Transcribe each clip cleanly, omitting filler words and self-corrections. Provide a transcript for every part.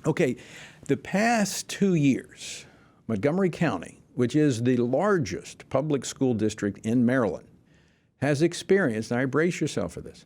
Okay, the past 2 years, Montgomery County, which is the largest public school district in Maryland, has experienced, and I brace yourself for this,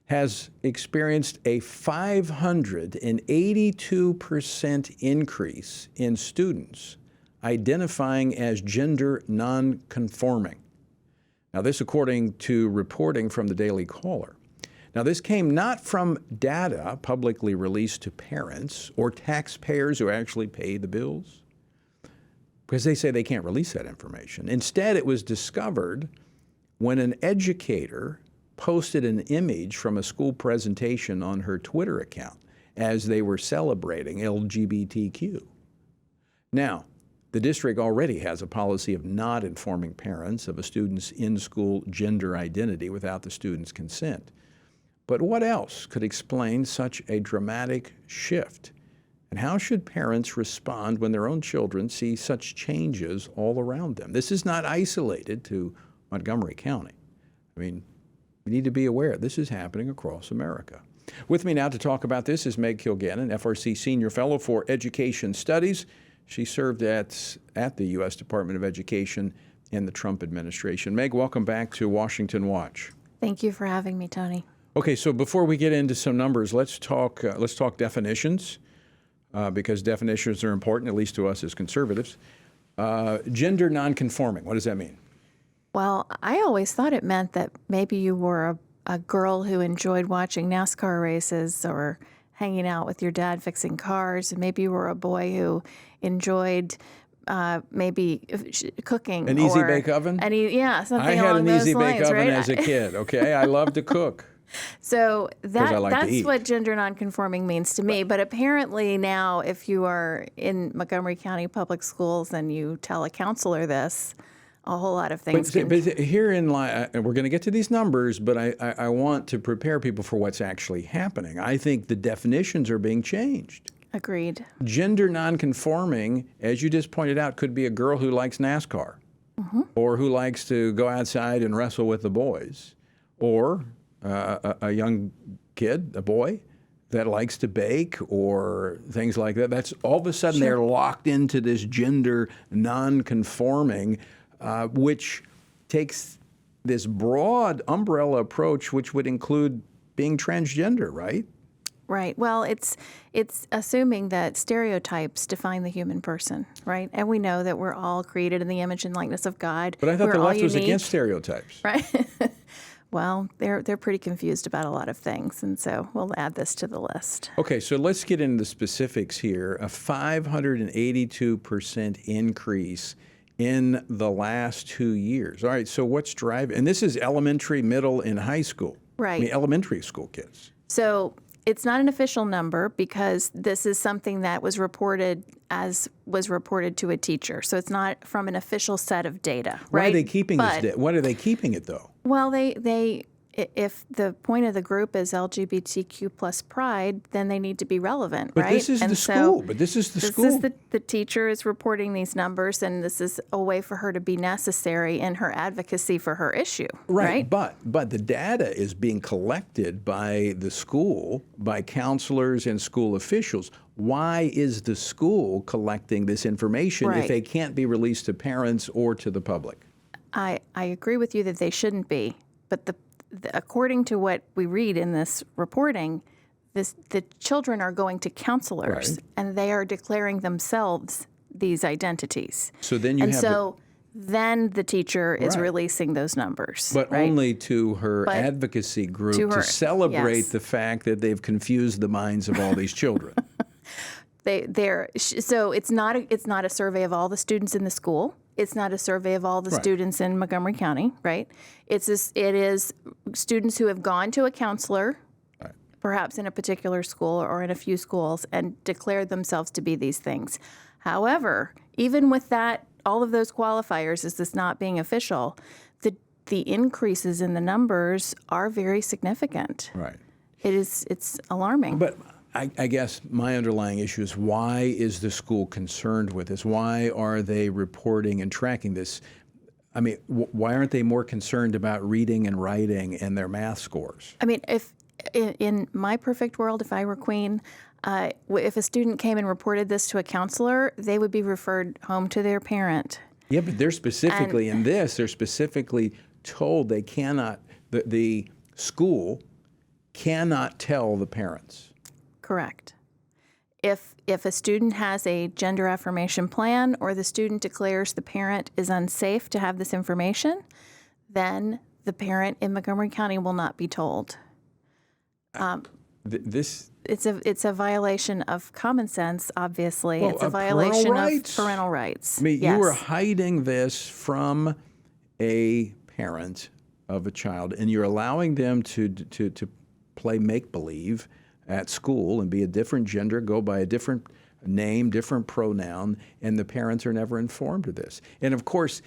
has experienced a 582% increase in students identifying as gender non-conforming. Now, this according to reporting from the Daily Caller. Now, this came not from data publicly released to parents or taxpayers who actually pay the bills, because they say they can't release that information. Instead, it was discovered when an educator posted an image from a school presentation on her Twitter account as they were celebrating LGBTQ. Now, the district already has a policy of not informing parents of a student's in-school gender identity without the student's consent. But what else could explain such a dramatic shift? And how should parents respond when their own children see such changes all around them? This is not isolated to Montgomery County. I mean, we need to be aware this is happening across America. With me now to talk about this is Meg Kilgannon, FRC Senior Fellow for Education Studies. She served at the U.S. Department of Education in the Trump administration. Meg, welcome back to Washington Watch. Thank you for having me, Tony. Okay, so before we get into some numbers, let's talk definitions, because definitions are important, at least to us as conservatives. Gender nonconforming, what does that mean? Well, I always thought it meant that maybe you were a girl who enjoyed watching NASCAR races or hanging out with your dad fixing cars, and maybe you were a boy who enjoyed maybe cooking. An easy bake oven? Something along those lines, right? I had an easy bake oven as a kid, okay? I love to cook. So that's what gender nonconforming means to me. But apparently now, if you are in Montgomery County Public Schools and you tell a counselor this, a whole lot of things But herein lie, we're going to get to these numbers, but I want to prepare people for what's actually happening. I think the definitions are being changed. Agreed. Gender nonconforming, as you just pointed out, could be a girl who likes NASCAR, or who likes to go outside and wrestle with the boys, or a young kid, a boy, that likes to bake or things like that. That's all of a sudden they're locked into this gender nonconforming, which takes this broad umbrella approach, which would include being transgender, right? Right. Well, it's assuming that stereotypes define the human person, right? And we know that we're all created in the image and likeness of God. But I thought the left was unique, against stereotypes. Right? Well, they're pretty confused about a lot of things, and so we'll add this to the list. Okay, so let's get into the specifics here. A 582% increase in the last 2 years. All right, so what's driving? And this is elementary, middle, and high school. Right. I mean, elementary school kids. So it's not an official number because this is something that was reported to a teacher. So it's not from an official set of data, right? Why are they keeping this data? Why are they keeping it, though? Well, if the point of the group is LGBTQ plus pride, then they need to be relevant, but right? This is the school. This is the teacher is reporting these numbers, and this is a way for her to be necessary in her advocacy for her issue, right? But the data is being collected by the school, by counselors and school officials. Why is the school collecting this information if they can't be released to parents or to the public? I agree with you that they shouldn't be, but according to what we read in this reporting, the children are going to counselors, and they are declaring themselves these identities. So then then the teacher is releasing those numbers. But only to her advocacy group to celebrate the fact that they've confused the minds of all these children. So it's not a survey of all the students in the school. It's not a survey of all the students in Montgomery County, right? It is students who have gone to a counselor, perhaps in a particular school or in a few schools, and declared themselves to be these things. However, even with that, all of those qualifiers, as this not being official, the increases in the numbers are very significant. Right. It's alarming. But I guess my underlying issue is, why is the school concerned with this? Why are they reporting and tracking this? I mean, why aren't they more concerned about reading and writing and their math scores? I mean, if in my perfect world, if I were queen, If a student came and reported this to a counselor, they would be referred home to their parent. Yeah, but they're specifically they're specifically told they cannot, the school cannot tell the parents. Correct. If a student has a gender affirmation plan or the student declares the parent is unsafe to have this information, then the parent in Montgomery County will not be told. It's a violation of common sense, obviously. Well, it's a violation of parental rights. I mean, yes. You are hiding this from a parent of a child, and you're allowing them to play make-believe at school and be a different gender, go by a different name, different pronoun, and the parents are never informed of this. And of course,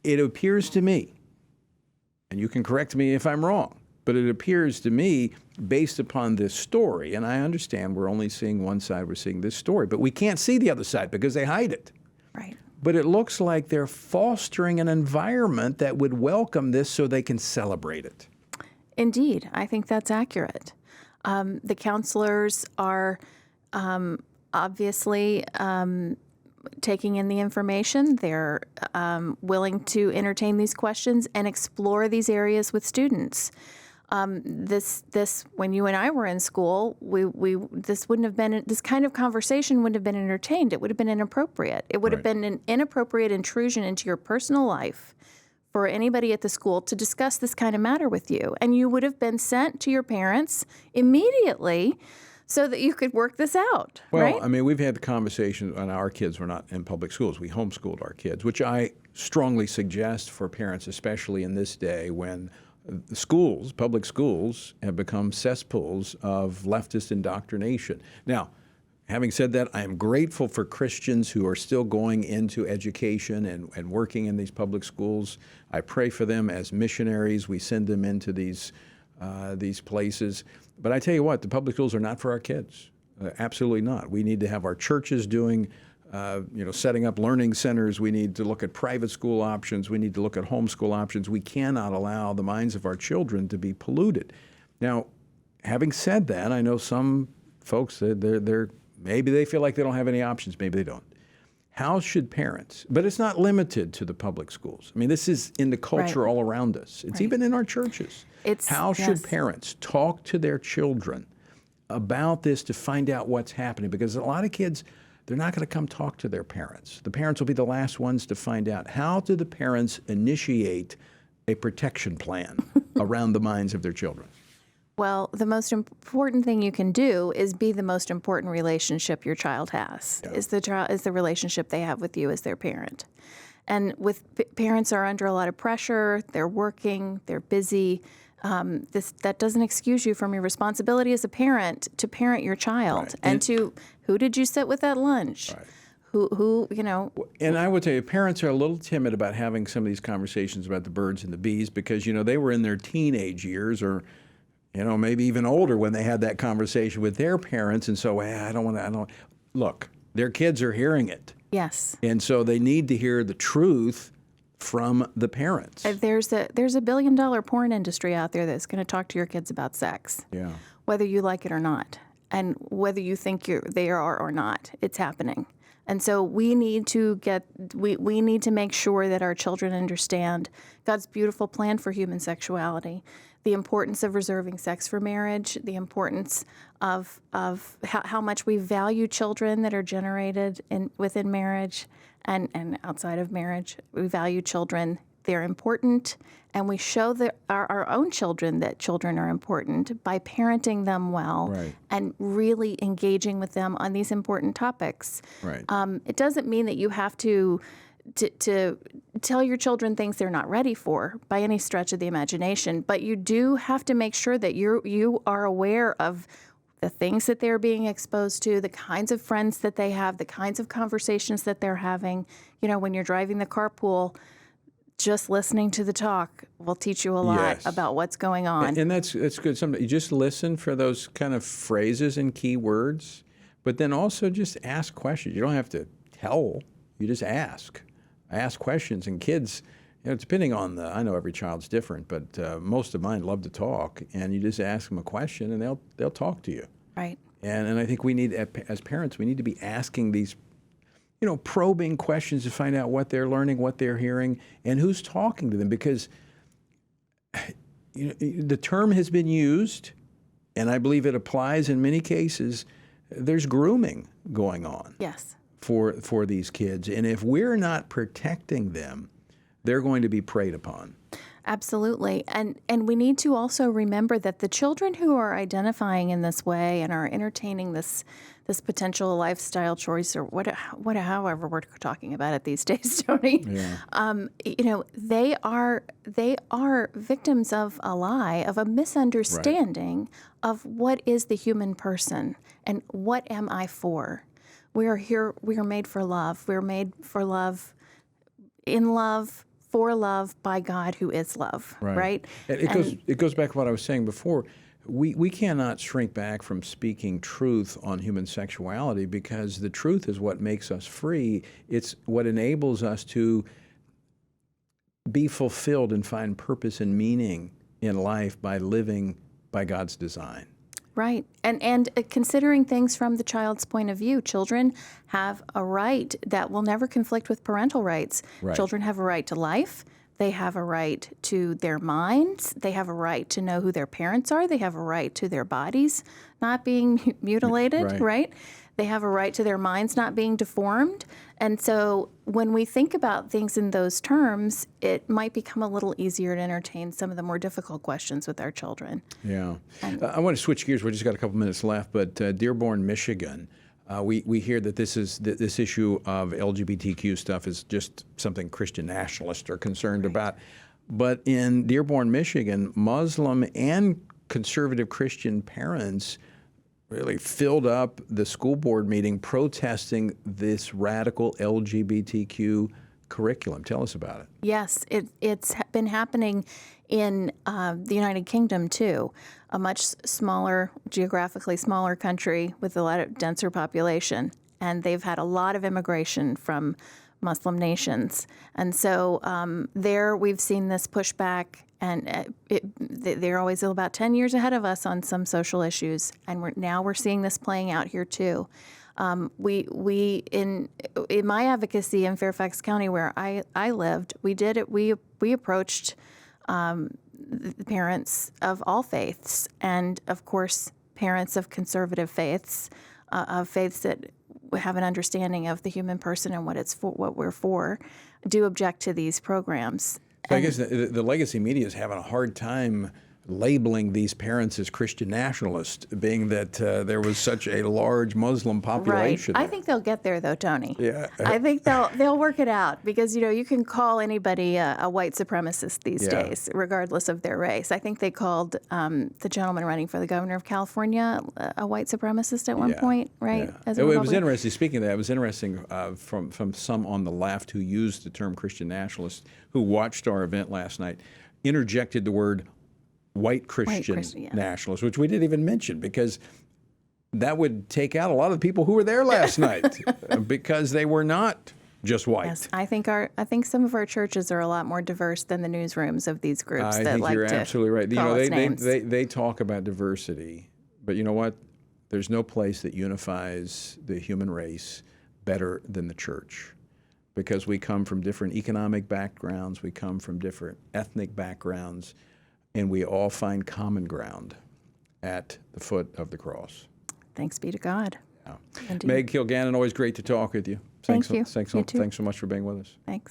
it appears to me, and you can correct me if I'm wrong, but it appears to me, based upon this story, and I understand we're only seeing one side, we're seeing this story, but we can't see the other side because they hide it. Right. But it looks like they're fostering an environment that would welcome this so they can celebrate it. Indeed, I think that's accurate. The counselors are obviously taking in the information. They're willing to entertain these questions and explore these areas with students. This when you and I were in school, this wouldn't have been, this kind of conversation wouldn't have been entertained. It would have been inappropriate. It would have been an inappropriate intrusion into your personal life for anybody at the school to discuss this kind of matter with you. And you would have been sent to your parents immediately so that you could work this out, well, right? I mean, we've had the conversation, and our kids were not in public schools. We homeschooled our kids, which I strongly suggest for parents, especially in this day when the schools, public schools, have become cesspools of leftist indoctrination. Now, having said that, I am grateful for Christians who are still going into education and working in these public schools. I pray for them as missionaries. We send them into these places. But I tell you what, the public schools are not for our kids. Absolutely not. We need to have our churches doing, setting up learning centers. We need to look at private school options. We need to look at homeschool options. We cannot allow the minds of our children to be polluted. Now, having said that, I know some folks, they're maybe they feel like they don't have any options. Maybe they don't. How should parents, but it's not limited to the public schools. I mean, this is in the culture all around us. It's even in our churches. How should parents talk to their children about this to find out what's happening? Because a lot of kids, they're not going to come talk to their parents. The parents will be the last ones to find out. How do the parents initiate a protection plan around the minds of their children? Well, the most important thing you can do is be the most important relationship your child has. Is the relationship they have with you as their parent. And with parents are under a lot of pressure. They're working. They're busy. That doesn't excuse you from your responsibility as a parent to parent your child and to who did you sit with at lunch. Who. And I would tell you, parents are a little timid about having some of these conversations about the birds and the bees because they were in their teenage years or maybe even older when they had that conversation with their parents. And so, look, their kids are hearing it. Yes. And so they need to hear the truth from the parents. There's a $1 billion porn industry out there that's going to talk to your kids about sex. Yeah. Whether you like it or not. And whether you think they are or not, it's happening. And so we need to we need to make sure that our children understand God's beautiful plan for human sexuality, the importance of reserving sex for marriage, the importance of how much we value children that are generated within marriage and outside of marriage. We value children. They're important, and we show our own children that children are important by parenting them well and really engaging with them on these important topics. Right. It doesn't mean that you have to tell your children things they're not ready for by any stretch of the imagination, but you do have to make sure that you are aware of the things that they're being exposed to, the kinds of friends that they have, the kinds of conversations that they're having. When you're driving the carpool, just listening to the talk will teach you a lot about what's going on. And that's good. Sometimes you just listen for those kind of phrases and key words, but then also just ask questions. You don't have to tell. You just ask. Ask questions. And kids, depending on I know every child's different, but most of mine love to talk. And you just ask them a question, and they'll talk to you. Right. And I think we need, as parents, we need to be asking these, probing questions to find out what they're learning, what they're hearing, and who's talking to them. Because the term has been used, and I believe it applies in many cases. There's grooming going on. Yes. For these kids. And if we're not protecting them, they're going to be preyed upon. Absolutely. And we need to also remember that the children who are identifying in this way and are entertaining this potential lifestyle choice, or however we're talking about it these days, Tony, they are victims of a lie, of a misunderstanding of what is the human person and what am I for. We are here, we are made for love. We're made for love, in love, for love, by God who is love, right? It goes back to what I was saying before. We cannot shrink back from speaking truth on human sexuality, because the truth is what makes us free. It's what enables us to be fulfilled and find purpose and meaning in life by living by God's design. Right. And considering things from the child's point of view, children have a right that will never conflict with parental rights. Right. Children have a right to life. They have a right to their minds. They have a right to know who their parents are. They have a right to their bodies not being mutilated, right? They have a right to their minds not being deformed. And so when we think about things in those terms, it might become a little easier to entertain some of the more difficult questions with our children. Yeah. I want to switch gears. We just got a couple minutes left, but Dearborn, Michigan, we hear that this issue of LGBTQ stuff is just something Christian nationalists are concerned about. But in Dearborn, Michigan, Muslim and conservative Christian parents really filled up the school board meeting protesting this radical LGBTQ curriculum. Tell us about it. Yes, it's been happening in the United Kingdom too, a much smaller, geographically smaller country with a lot of denser population. And they've had a lot of immigration from Muslim nations. And so there we've seen this pushback, and they're always about 10 years ahead of us on some social issues. And we're seeing this playing out here too. We in my advocacy in Fairfax County, where I lived, we approached the parents of all faiths, and of course parents of conservative faiths, of faiths that have an understanding of the human person and what we're for, do object to these programs. I guess the legacy media is having a hard time labeling these parents as Christian nationalists, being that there was such a large Muslim population. Right. I think they'll get there, though, Tony. Yeah. I think they'll work it out, because you can call anybody a white supremacist these days, regardless of their race. I think they called the gentleman running for the governor of California a white supremacist at one point, right? Yeah. As It was interesting. Speaking of that, it was interesting from some on the left who used the term Christian nationalist, who watched our event last night, interjected the word white Christian nationalists, which we didn't even mention, because that would take out a lot of the people who were there last night, because they were not just white. Yes, I think some of our churches are a lot more diverse than the newsrooms of these groups. I that think like you're to absolutely right. Call us names. They talk about diversity, but you know what? There's no place that unifies the human race better than the church, because we come from different economic backgrounds, we come from different ethnic backgrounds, and we all find common ground at the foot of the cross. Thanks be to God. Yeah. Meg Kilgannon, always great to talk with you. Thanks Thank you. Thanks so much for being with us. Thanks.